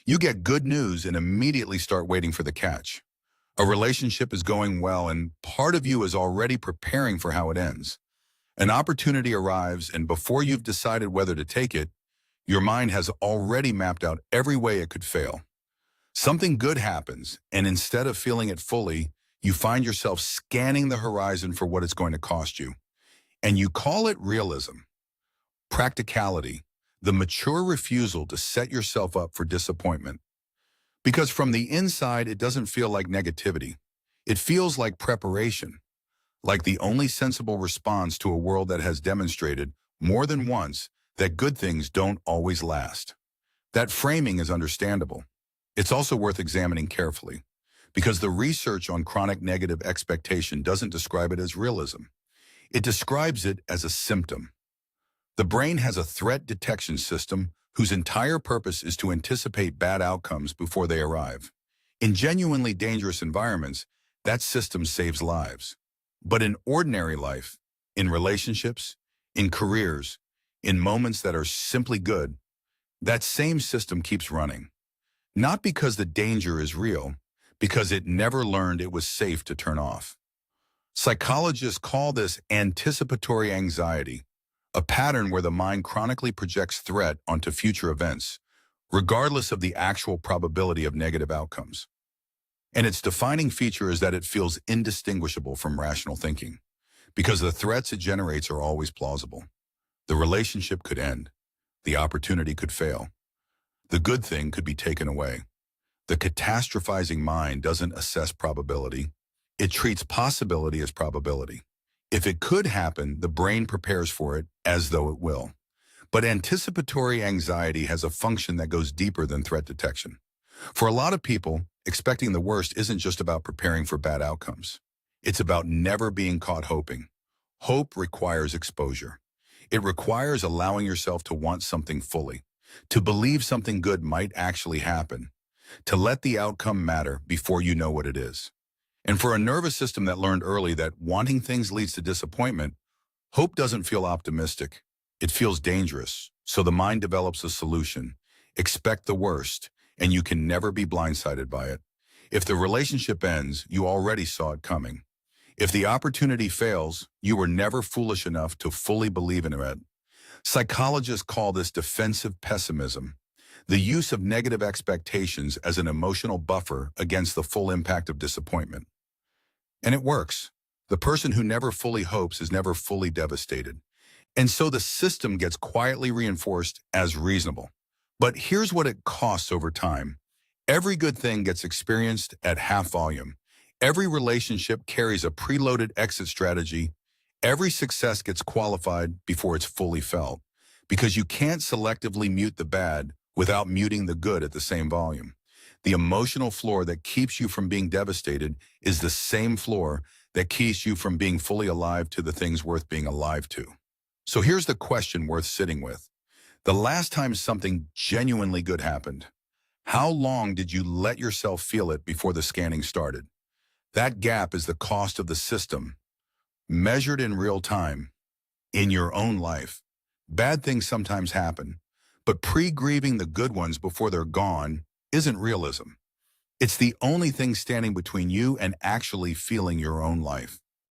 You get good news and immediately start waiting for the catch. A relationship is going well and part of you is already preparing for how it ends. An opportunity arrives and before you've decided whether to take it, your mind has already mapped out every way it could fail. Something good happens and instead of feeling it fully, you find yourself scanning the horizon for what it's going to cost you. And you call it realism, practicality, the mature refusal to set yourself up for disappointment. Because from the inside, it doesn't feel like negativity. It feels like preparation, like the only sensible response to a world that has demonstrated more than once that good things don't always last. That framing is understandable. It's also worth examining carefully, because the research on chronic negative expectation doesn't describe it as realism. It describes it as a symptom. The brain has a threat detection system whose entire purpose is to anticipate bad outcomes before they arrive. In genuinely dangerous environments, that system saves lives. But in ordinary life, in relationships, in careers, in moments that are simply good, that same system keeps running. Not because the danger is real, because it never learned it was safe to turn off. Psychologists call this anticipatory anxiety, a pattern where the mind chronically projects threat onto future events, regardless of the actual probability of negative outcomes. And its defining feature is that it feels indistinguishable from rational thinking, because the threats it generates are always plausible. The relationship could end. The opportunity could fail. The good thing could be taken away. The catastrophizing mind doesn't assess probability. It treats possibility as probability. If it could happen, the brain prepares for it as though it will. But anticipatory anxiety has a function that goes deeper than threat detection. For a lot of people, expecting the worst isn't just about preparing for bad outcomes. It's about never being caught hoping. Hope requires exposure. It requires allowing yourself to want something fully, to believe something good might actually happen, to let the outcome matter before you know what it is. And for a nervous system that learned early that wanting things leads to disappointment, hope doesn't feel optimistic. It feels dangerous. So the mind develops a solution. Expect the worst, and you can never be blindsided by it. If the relationship ends, you already saw it coming. If the opportunity fails, you were never foolish enough to fully believe in it. Psychologists call this defensive pessimism, the use of negative expectations as an emotional buffer against the full impact of disappointment. And it works. The person who never fully hopes is never fully devastated. And so the system gets quietly reinforced as reasonable. But here's what it costs over time. Every good thing gets experienced at half volume. Every relationship carries a preloaded exit strategy. Every success gets qualified before it's fully felt. Because you can't selectively mute the bad without muting the good at the same volume. The emotional floor that keeps you from being devastated is the same floor that keeps you from being fully alive to the things worth being alive to. So here's the question worth sitting with. The last time something genuinely good happened, how long did you let yourself feel it before the scanning started? That gap is the cost of the system, measured in real time, in your own life. Bad things sometimes happen, but pre-grieving the good ones before they're gone isn't realism. It's the only thing standing between you and actually feeling your own life.